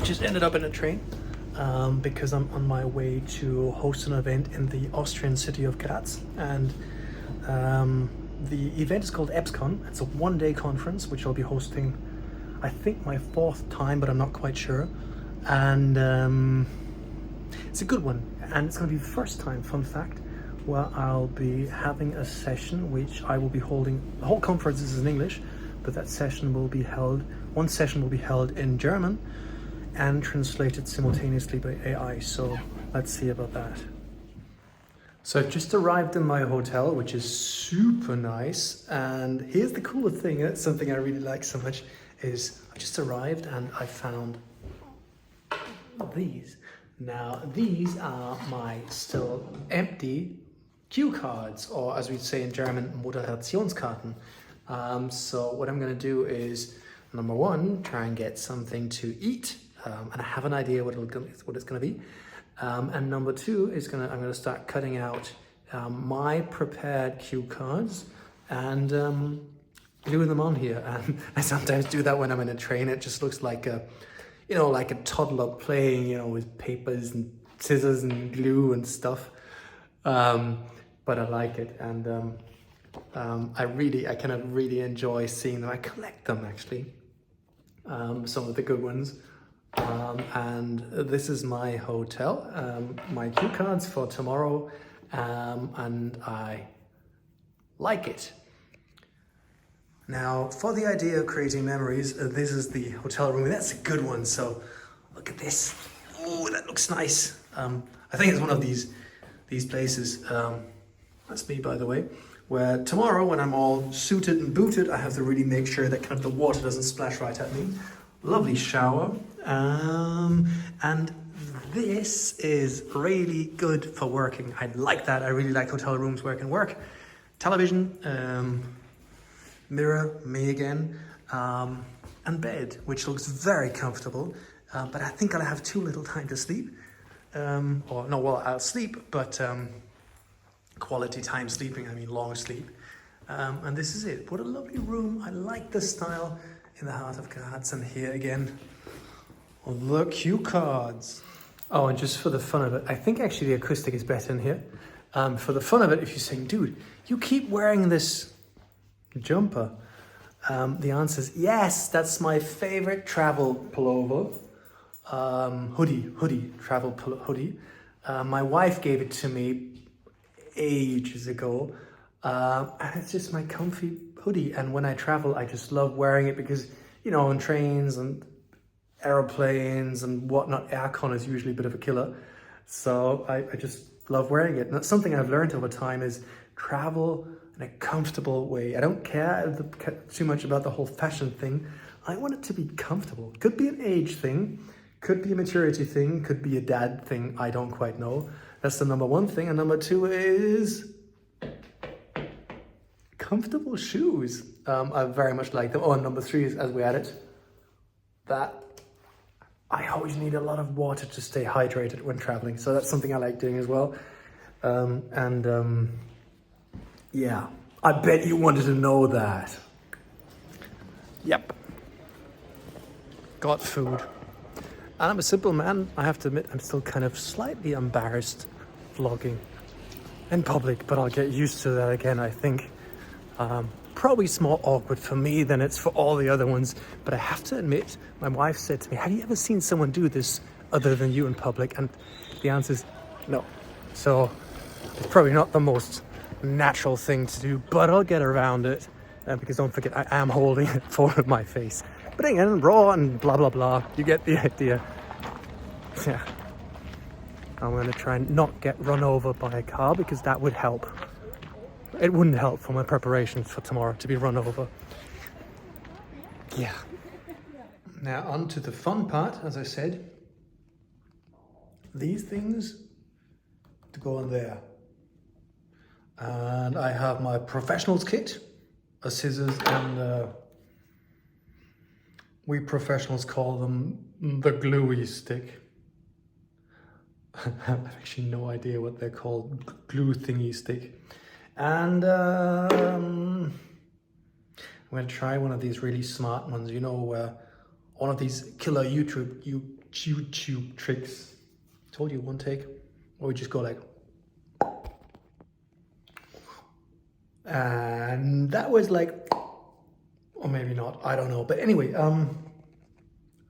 I've just ended up in a train because I'm on my way to host an event in the Austrian city of Graz, and the event is called EBSCON. It's a one-day conference which I'll be hosting, I think, my 4th time, but I'm not quite sure. And it's a good one, and it's going to be the first time, fun fact, where I'll be having a session which I will be holding. The whole conference is in English, but that session will be held, one session will be held in German and translated simultaneously by AI. So let's see about that. So I've just arrived in my hotel, which is super nice. And here's the coolest thing, it's something I really like so much, is I just arrived and I found these. Now, these are my still empty cue cards, or as we say in German, Moderationskarten. So what I'm going to do is, number one, try and get something to eat, and I have an idea what it's going to be. And number two is I'm going to start cutting out my prepared cue cards and gluing them on here. And I sometimes do that when I'm in a train. It just looks like a, like a toddler playing, with papers and scissors and glue and stuff. But I like it, and I kind of really enjoy seeing them. I collect them actually, some of the good ones. And this is my hotel, my cue cards for tomorrow, and I like it. Now, for the idea of creating memories, this is the hotel room. That's a good one. So look at this. Oh, that looks nice. I think it's one of these places. That's me, by the way. Where tomorrow, when I'm all suited and booted, I have to really make sure that kind of the water doesn't splash right at me. Lovely shower. And this is really good for working. I like that. I really like hotel rooms where I can work. Television, mirror, me again, and bed, which looks very comfortable. But I think I'll have too little time to sleep. I'll sleep, but quality time sleeping, I mean long sleep. And this is it. What a lovely room. I like the style in the heart of Graz. And here again, the cue cards. Oh, and just for the fun of it, I think actually the acoustic is better in here. For the fun of it, if you're saying, dude, you keep wearing this jumper, the answer is yes. That's my favorite travel pullover, travel hoodie. My wife gave it to me ages ago, and it's just my comfy hoodie. And when I travel, I just love wearing it because, on trains and aeroplanes and whatnot, aircon is usually a bit of a killer. So I just love wearing it. And that's something I've learned over time, is travel in a comfortable way. I don't care too much about the whole fashion thing. I want it to be comfortable. Could be an age thing, could be a maturity thing, could be a dad thing. I don't quite know. That's the number one thing. And number two is comfortable shoes. I very much like them. Oh, and number three is, as we add it, that I always need a lot of water to stay hydrated when traveling. So that's something I like doing as well. Yeah, I bet you wanted to know that. Yep. Got food. And I'm a simple man. I have to admit, I'm still kind of slightly embarrassed vlogging in public, but I'll get used to that again, I think. Probably it's more awkward for me than it's for all the other ones, but I have to admit, my wife said to me, have you ever seen someone do this other than you in public? And the answer is no. So it's probably not the most natural thing to do, but I'll get around it, because don't forget, I am holding it forward my face. But again, raw and blah, blah, blah. You get the idea. Yeah. I'm going to try and not get run over by a car, because that would help. It wouldn't help for my preparations for tomorrow to be run over. Yeah. Now on to the fun part, as I said. These things to go on there. And I have my professionals kit, a scissors, and we professionals call them the Gluey stick. I have actually no idea what they're called, glue thingy stick. And I'm going to try one of these really smart ones, where one of these killer YouTube YouTube tricks. Told you one take, or we just go like, and that was like, or maybe not, I don't know. But anyway,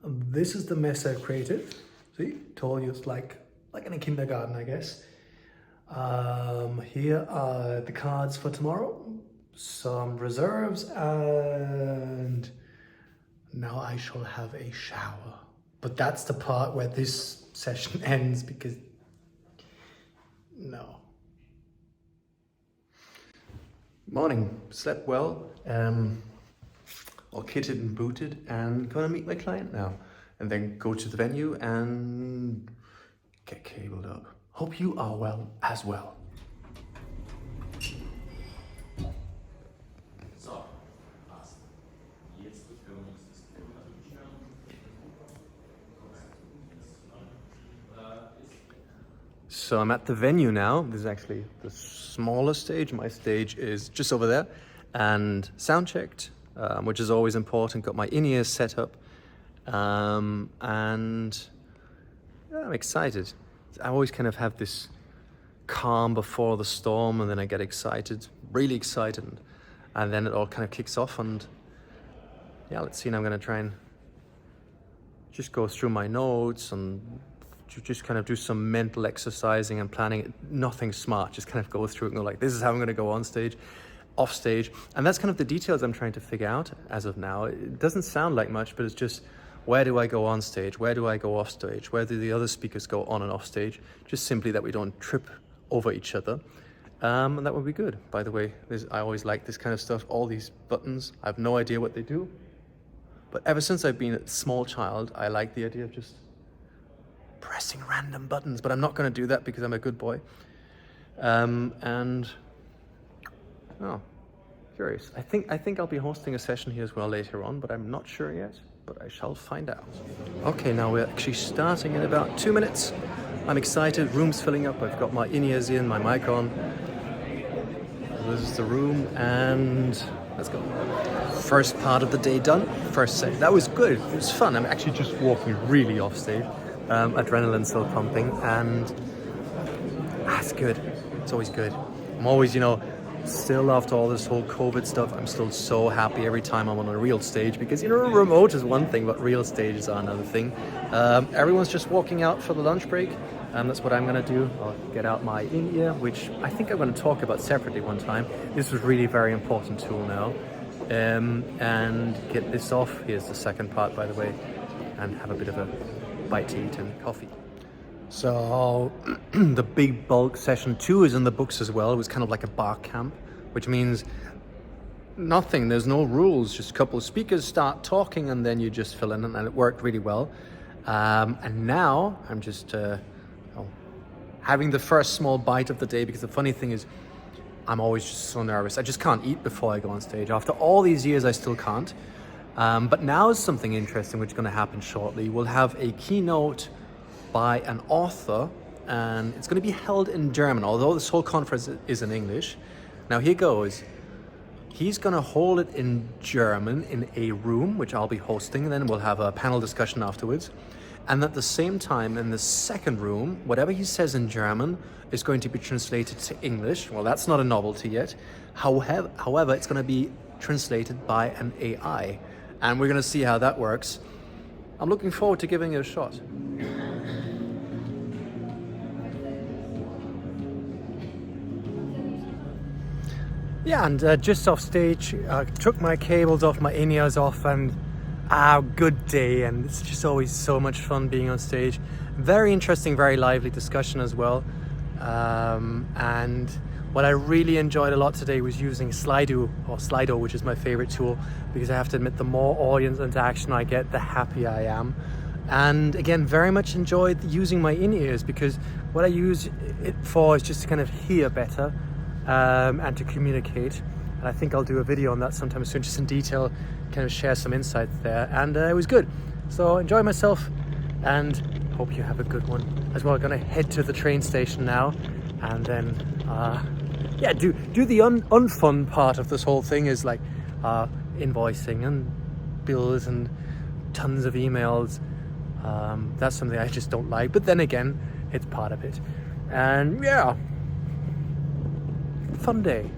this is the mess I've created. See, told you it's like in a kindergarten, I guess. Here are the cards for tomorrow, some reserves, and now I shall have a shower. But that's the part where this session ends, because no. Morning, slept well, all kitted and booted, and gonna meet my client now. And then go to the venue and get cabled up. Hope you are well as well. So I'm at the venue now. This is actually the smaller stage. My stage is just over there. And sound checked, which is always important. Got my in-ears set up. And yeah, I'm excited. I always kind of have this calm before the storm, and then I get excited, really excited. And then it all kind of kicks off. And yeah, let's see. Now I'm going to try and just go through my notes and just kind of do some mental exercising and planning. Nothing smart, just kind of go through it and go like, this is how I'm going to go on stage, off stage. And that's kind of the details I'm trying to figure out as of now. It doesn't sound like much, but it's just, where do I go on stage? Where do I go off stage? Where do the other speakers go on and off stage? Just simply that we don't trip over each other. And that would be good. By the way, I always like this kind of stuff. All these buttons, I have no idea what they do. But ever since I've been a small child, I like the idea of just pressing random buttons, but I'm not going to do that because I'm a good boy. Curious. I think I'll be hosting a session here as well later on, but I'm not sure yet, but I shall find out. Okay, now we're actually starting in about 2 minutes. I'm excited, room's filling up. I've got my in-ears in, my mic on. This is the room, and let's go. First part of the day done, first set. That was good, it was fun. I'm actually just walking really off stage. Adrenaline still pumping, and that's good. It's always good. I'm always, still after all this whole COVID stuff, I'm still so happy every time I'm on a real stage, because remote is one thing, but real stages are another thing. Everyone's just walking out for the lunch break. That's what I'm gonna do. I'll get out my in-ear, which I think I'm gonna talk about separately one time. This was really a very important tool now. And get this off. Here's the second part, by the way, and have a bit of a bite to eat and coffee. So the big bulk session 2 is in the books as well. It was kind of like a bar camp, which means nothing. There's no rules. Just a couple of speakers start talking, and then you just fill in, and it worked really well. And now I'm just having the first small bite of the day, because the funny thing is I'm always just so nervous. I just can't eat before I go on stage. After all these years, I still can't. But now is something interesting which is going to happen shortly. We'll have a keynote by an author, and it's going to be held in German, although this whole conference is in English. Now here goes. He's going to hold it in German in a room, which I'll be hosting, and then we'll have a panel discussion afterwards. And at the same time, in the second room, whatever he says in German is going to be translated to English. Well, that's not a novelty yet. However, it's going to be translated by an AI. And we're going to see how that works. I'm looking forward to giving it a shot. Yeah, and just off stage, took my cables off, my in-ears off, and good day. And it's just always so much fun being on stage. Very interesting, very lively discussion as well. And what I really enjoyed a lot today was using Slido, which is my favorite tool, because I have to admit, the more audience interaction I get, the happier I am. And again, very much enjoyed using my in-ears, because what I use it for is just to kind of hear better and to communicate. And I think I'll do a video on that sometime soon, just in detail, kind of share some insights there. And it was good. So enjoy myself, and hope you have a good one as well. I'm gonna head to the train station now, and then do the unfun part of this whole thing, is like invoicing and bills and tons of emails. That's something I just don't like. But then again, it's part of it. And yeah, fun day.